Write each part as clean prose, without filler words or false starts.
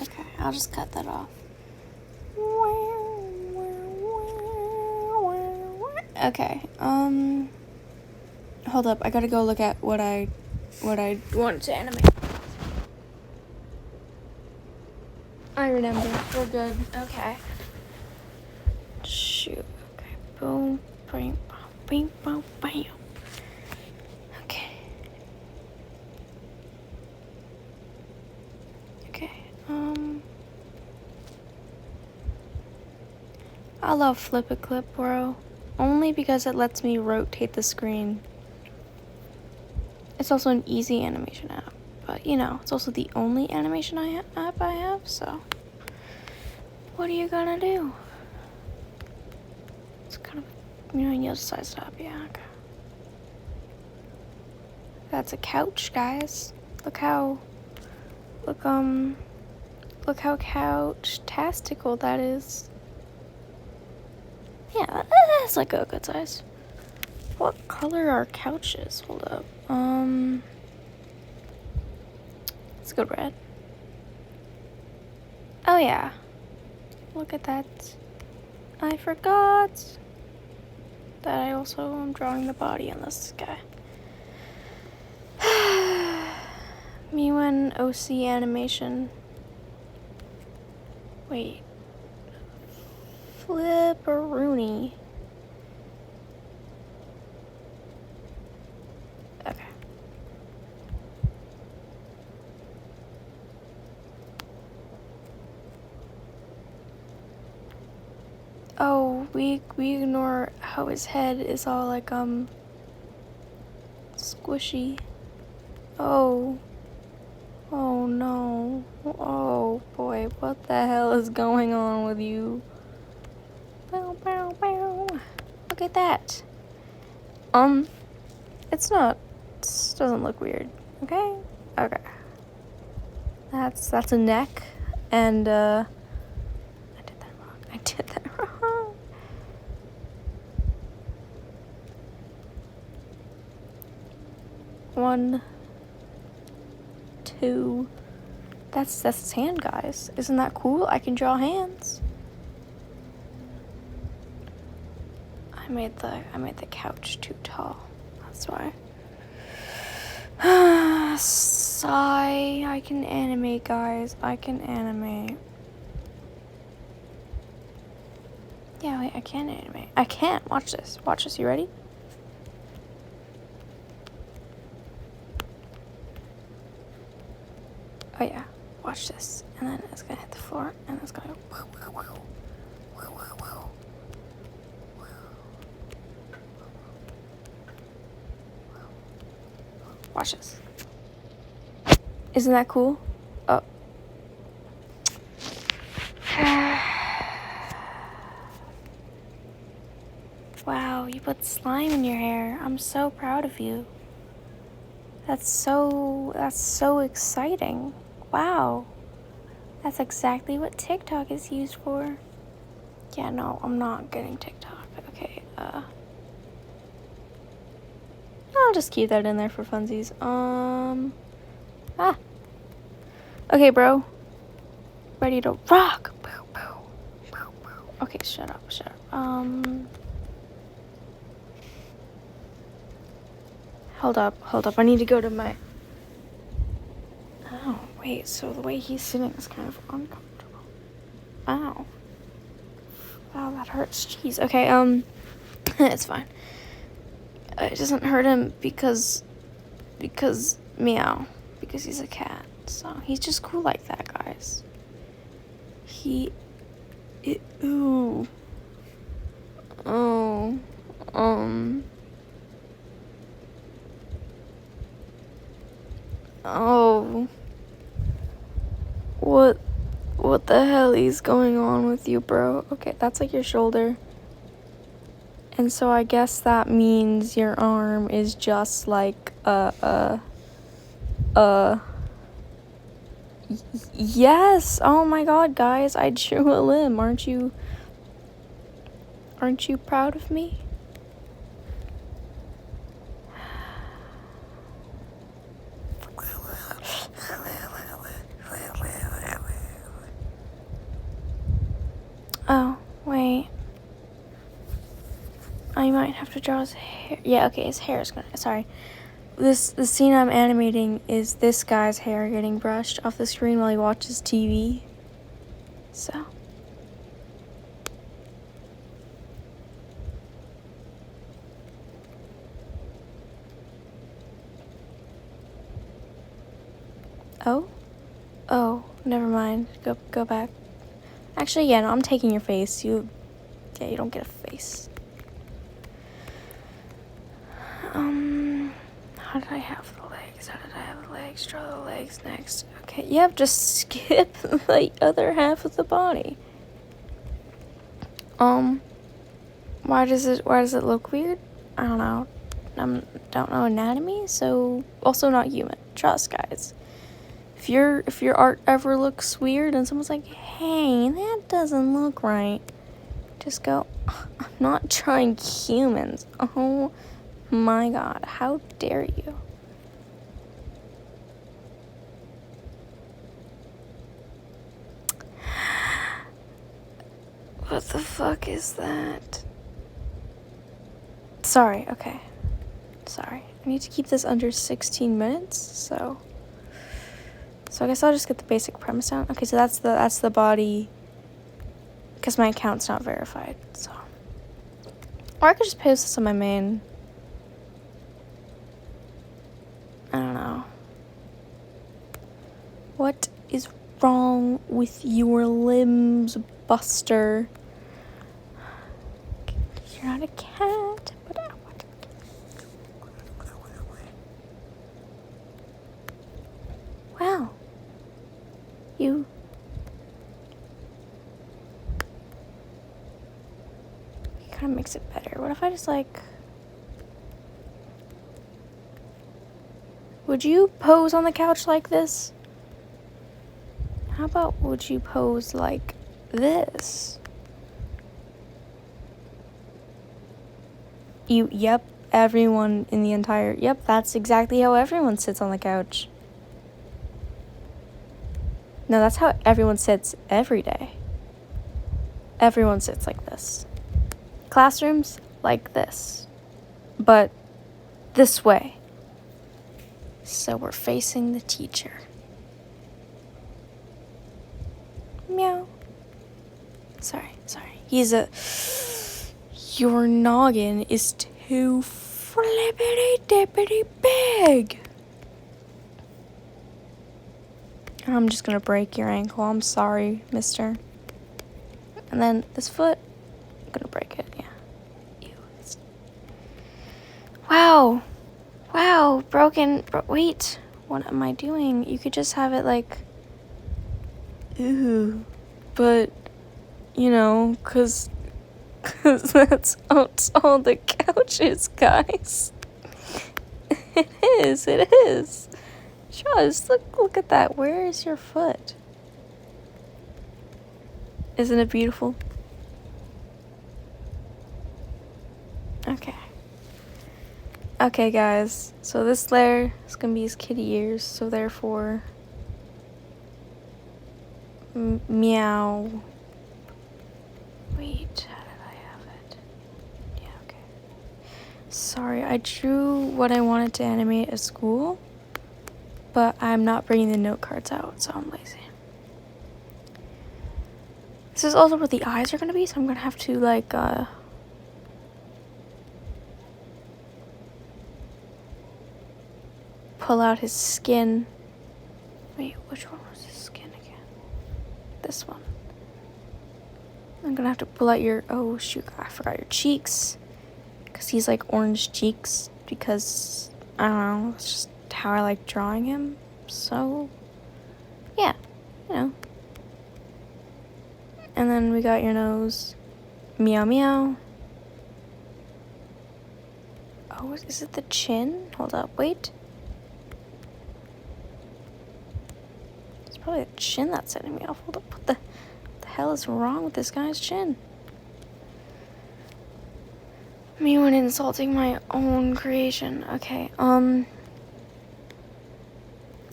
Okay. I'll just cut that off. Okay. Hold up. I gotta go look at what I wanted to animate. I remember. We're good. Okay. Shoot. Okay. Boom. Bam. Bam. Bam. Bam. Okay. Okay. I love Flip a Clip, bro. Only because it lets me rotate the screen. It's also an easy animation app. But, you know, it's also the only animation app I have, so... What are you gonna do? It's kind of medium-sized app, yeah, okay. That's a couch, guys. Look how couch-tastical that is. Yeah, that's like a good size. What color are couches? Hold up. Let's go red. Oh yeah. Look at that. I forgot that I also am drawing the body on this guy. Miwen OC animation. Wait. Flipperoonie. Okay. Oh, we ignore how his head is all like squishy. Oh. Oh no. Oh boy, what the hell is going on with you? Bow, bow, bow. Look at that. It doesn't look weird. Okay? Okay. That's a neck, and I did that wrong. One, two. That's his hand, guys. Isn't that cool? I can draw hands. I made the couch too tall. That's why. Sigh. I can animate, guys. I can animate. Yeah, wait, I can animate. I can. Watch this. Watch this. You ready? Oh yeah. Watch this. And then it's gonna hit the floor, and it's gonna go. Watch this. Isn't that cool? Oh. Wow, you put slime in your hair. I'm so proud of you. That's so exciting. Wow. That's exactly what TikTok is used for. Yeah, no, I'm not getting TikTok. Okay, I'll just keep that in there for funsies. Okay, bro. Ready to rock. Okay, shut up. Hold up. I need to go to my... Oh, wait, so the way he's sitting is kind of uncomfortable. Ow. Wow, that hurts. Jeez. Okay, it's fine. It doesn't hurt him because meow. Because he's a cat. So he's just cool like that, guys. Ooh. Oh. Oh. What the hell is going on with you, bro? Okay, that's like your shoulder. And so I guess that means your arm is just like, yes! Oh my god, guys, I drew a limb. Aren't you proud of me? I might have to draw his hair. Yeah, okay, his hair is gonna, sorry. The scene I'm animating is this guy's hair getting brushed off the screen while he watches TV. So. Oh? Oh, never mind. Go back. Actually, yeah, no, I'm taking your face. You don't get a face. How did I have the legs? How did I have the legs? Draw the legs next. Okay, yep, just skip the other half of the body. Why does it look weird? I don't know. Don't know anatomy, so also not human. Trust, guys. If your art ever looks weird and someone's like, hey, that doesn't look right, just go, I'm not trying humans. Oh my god, how dare you? What the fuck is that? Sorry, okay. Sorry. I need to keep this under 16 minutes, so I guess I'll just get the basic premise down. Okay, so that's the body, because my account's not verified, so. Or I could just post this on my main. I don't know. What is wrong with your limbs, Buster? You're not a cat, but I want. Wow. You kind of makes it better. What if I just like, would you pose on the couch like this? How about would you pose like this? Yep, everyone in the entire, yep, that's exactly how everyone sits on the couch. No, that's how everyone sits every day. Everyone sits like this. Classrooms, like this. But this way. So we're facing the teacher. Meow. Sorry. Your noggin is too flippity-dippity big. I'm just gonna break your ankle. I'm sorry, mister. And then this foot, I'm gonna break it, yeah. Ew. Wow, broken. Wait, what am I doing? You could just have it like, ooh, but, cause that's all the couch is, guys. It is. Just look at that. Where is your foot? Isn't it beautiful? Okay, guys. So this layer is gonna be his kitty ears. So therefore, meow. Wait, how did I have it? Yeah, okay. Sorry, I drew what I wanted to animate at school, but I'm not bringing the note cards out, so I'm lazy. This is also where the eyes are gonna be, so I'm gonna have to like pull out his skin. Wait, which one was his skin again? This one. I'm gonna have to pull out your, oh shoot, I forgot your cheeks. Because he's like orange cheeks, because, I don't know, it's just how I like drawing him. So, yeah, And then we got your nose. Meow meow. Oh, is it the chin? Hold up, wait. It's probably the chin that's setting me off. Hold up, what the hell is wrong with this guy's chin? Me when insulting my own creation. Okay,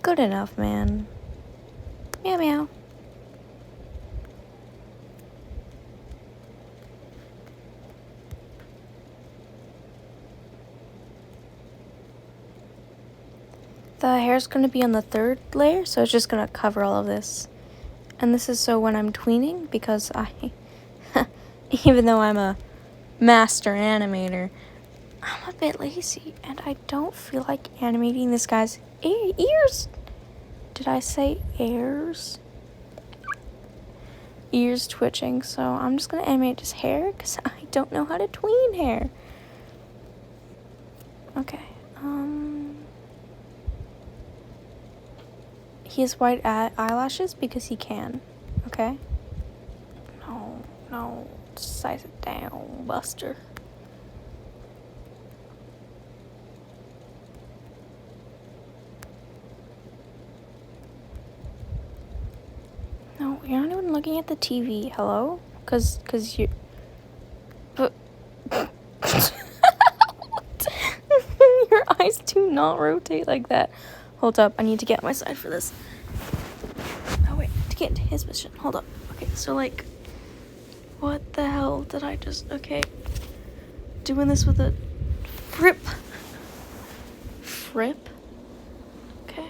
good enough, man. Meow meow. the hair's gonna be on the third layer, so it's just gonna cover all of this. And this is so when I'm tweening, because even though I'm a master animator, I'm a bit lazy, and I don't feel like animating this guy's ears. Did I say ears? Ears twitching, so I'm just gonna animate his hair, because I don't know how to tween hair. Okay, he has white eyelashes because he can, okay? No, size it down, Buster. No, you're not even looking at the TV, hello? Cause you... But... Your eyes do not rotate like that. Hold up, I need to get on my side for this. Oh wait, to get into his position. Hold up. Okay, so like... What the hell did I just... Okay. Doing this with a... Frip. Frip? Okay.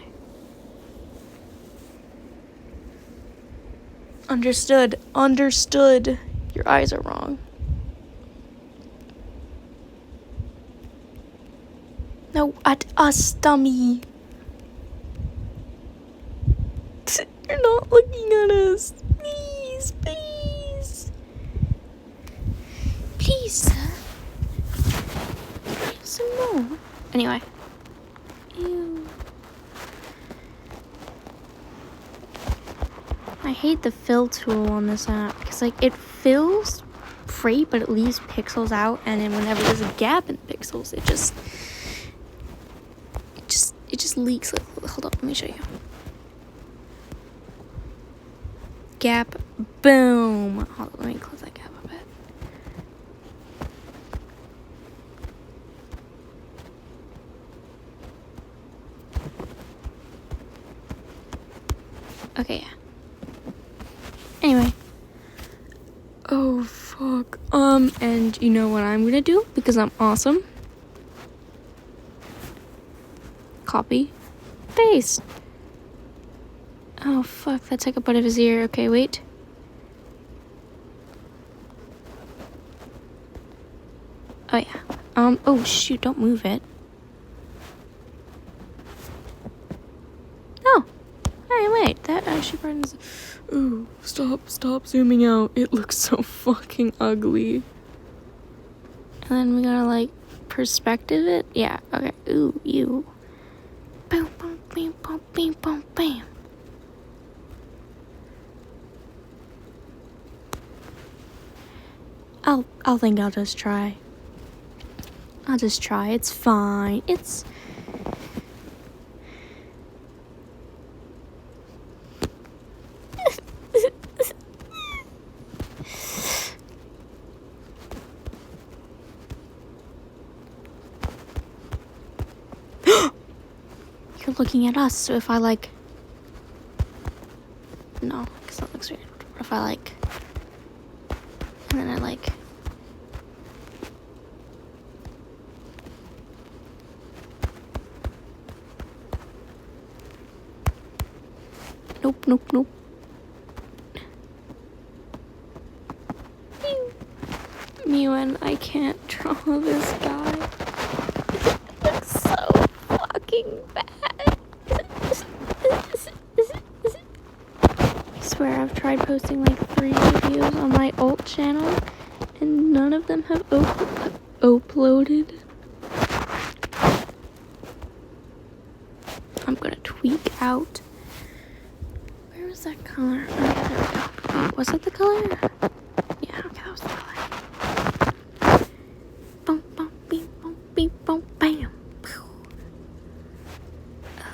Understood. Your eyes are wrong. No, at us, dummy. You're not looking at us. Please. Please. Some more. Anyway. Ew. I hate the fill tool on this app because like it fills free but it leaves pixels out, and then whenever there's a gap in pixels it just leaks. Like, hold up, let me show you. Gap, boom. Hold on, let me close that gap a bit. Okay, yeah. Anyway. Oh, fuck. And you know what I'm gonna do? Because I'm awesome. Copy. Paste. Oh, fuck. That took a bit of his ear. Okay, wait. Oh, yeah. Oh, shoot. Don't move it. Oh. Hey, wait. That actually brightens... Ooh, stop zooming out. It looks so fucking ugly. And then we gotta, like, perspective it? Yeah, okay. Ooh, ew. Boom, boom, bam, boom, bam, boom, bam. I'll think I'll just try. It's fine. It's... You're looking at us, so if I like... No, because that looks weird. What if I like... And then I like... Nope. Mewen, I can't draw this guy. It looks so fucking bad. I swear I've tried posting like 3 videos on my alt channel and none of them have uploaded. I'm gonna tweak out. Where was that color? Oh, yeah, there we go. Wait, was that the color? Yeah, okay, that was the color. Boom, boom, beep, boom, bam.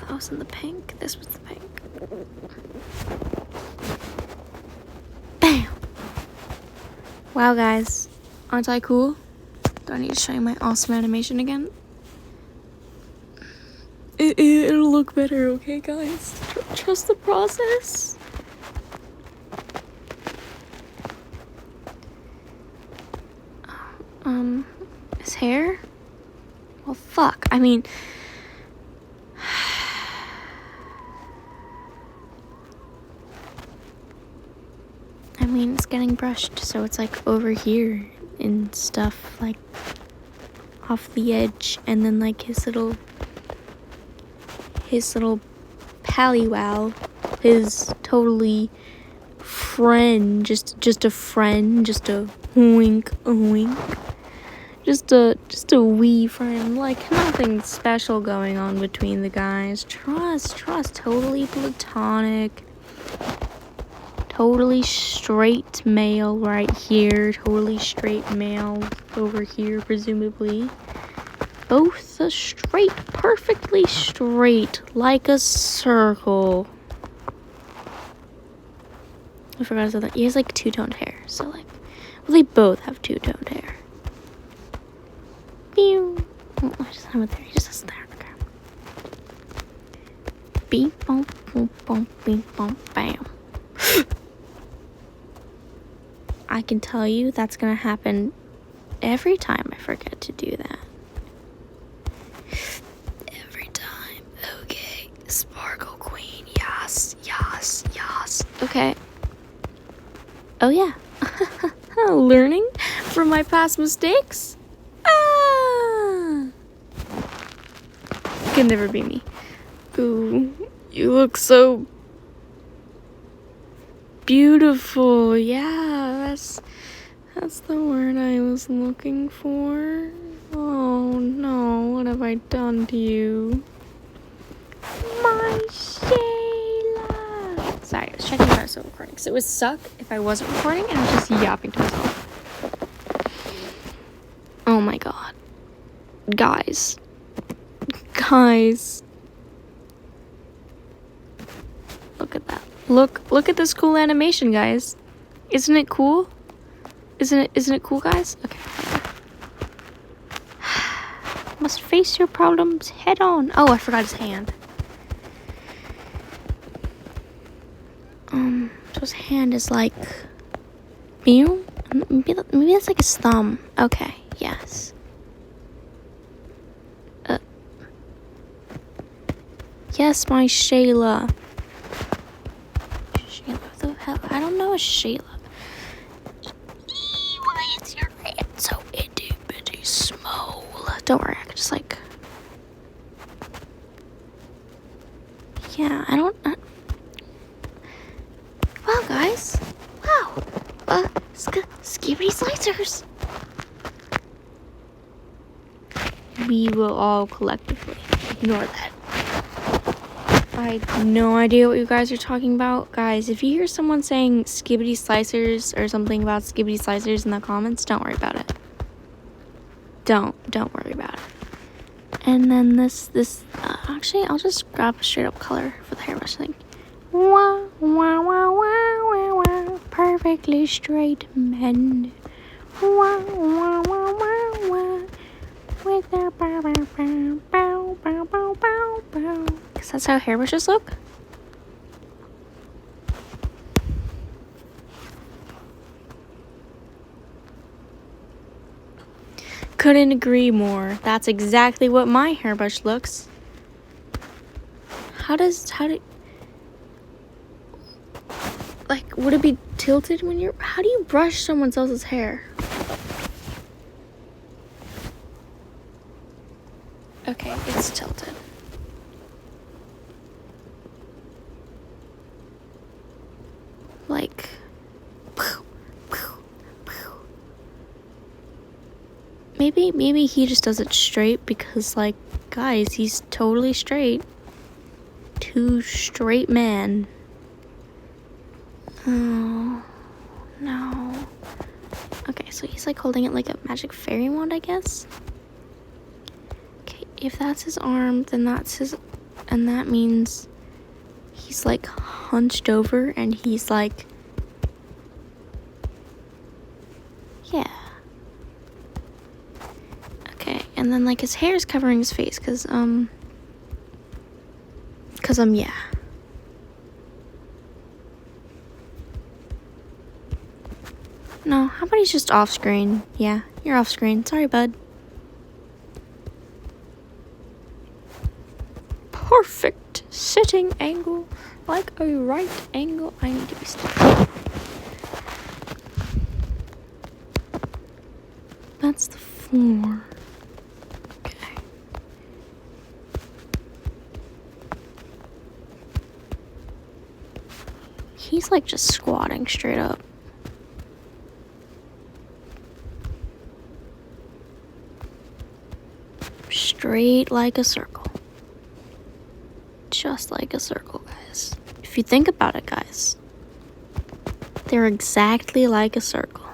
That was in the pink. This was the pink. Bam! Wow, guys. Aren't I cool? Do I need to show you my awesome animation again? It'll look better, okay, guys? Trust the process. His hair? Well, fuck. I mean... getting brushed, so it's like over here and stuff, like off the edge, and then like his little pallywal, his totally friend, just a friend, just a wink, just a wee friend, like nothing special going on between the guys. Trust, totally platonic, totally straight male right here, totally straight male over here, presumably. Both straight, perfectly straight, like a circle. I forgot to say that. He has like two-toned hair, so like, well, they both have two-toned hair. Pew. Oh, I just have it there. He just has it there. Okay. Beep, bump, boom, bump, beep, bump, bam. I can tell you that's gonna happen every time I forget to do that. Every time. Okay. Sparkle Queen. Yes. Okay. Oh yeah. Learning from my past mistakes? Can never be me. Ooh, you look so beautiful. Yeah, that's the word I was looking for. Oh no, what have I done to you? My Shayla. Sorry, I was checking if I was still recording, because it would suck if I wasn't recording and I was just yapping to myself. Oh my god. Guys. Look at that. Look at this cool animation, guys. Isn't it cool? Isn't it cool, guys? Okay. Must face your problems head on. Oh, I forgot his hand. So his hand is like, maybe that's like his thumb. Okay, yes. Yes, my Shayla. What the hell? I don't know a Shayla. Why is your hand so itty bitty small? Don't worry, I can just like. Yeah, I don't. Wow, guys. Wow. Skibidi slicers. We will all collectively ignore that. I have no idea what you guys are talking about. Guys, if you hear someone saying skibidi slicers or something about skibidi slicers in the comments, don't worry about it. Don't worry about it. And then this actually, I'll just grab a straight up color for the hairbrush thing. Wah, wah, wah, wah, wah, wah. Perfectly straight men. Wah, wah, wah, wah, wah. With their bow, bow, bow, bow, bow, bow, bow, bow. Because that's how hairbrushes look. Couldn't agree more. That's exactly what my hairbrush looks. How do like, would it be tilted when you're, how do you brush someone else's hair? Okay, it's tilted. Like, maybe he just does it straight because, like, guys, he's totally straight. Two straight men. Oh, no. Okay, so he's like holding it like a magic fairy wand, I guess. Okay, if that's his arm, then that's his, and that means he's like hunched over and he's like, yeah. Okay, and then like his hair is covering his face because yeah. No, how about he's just off screen? Yeah, you're off screen. Sorry, bud. Perfect sitting angle, like a right angle. I need to be still. 4. Okay. He's like just squatting straight up. Straight like a circle. Just like a circle, guys. If you think about it, guys, they're exactly like a circle.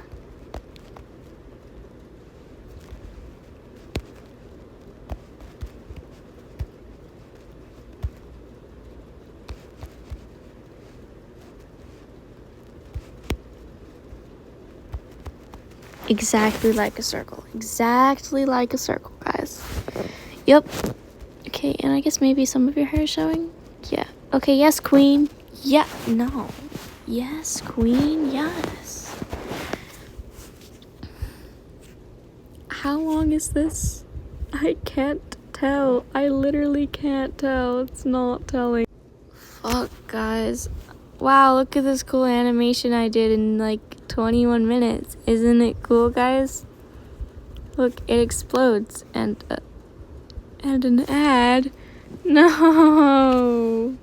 Exactly like a circle. Exactly like a circle, guys. Yep. Okay, and I guess maybe some of your hair is showing? Yeah. Okay, yes, queen. Yeah. No. Yes, queen. Yes. How long is this? I can't tell. I literally can't tell. It's not telling. Fuck, guys. Wow, look at this cool animation I did in like 21 minutes. Isn't it cool, guys? Look, it explodes and an ad. No.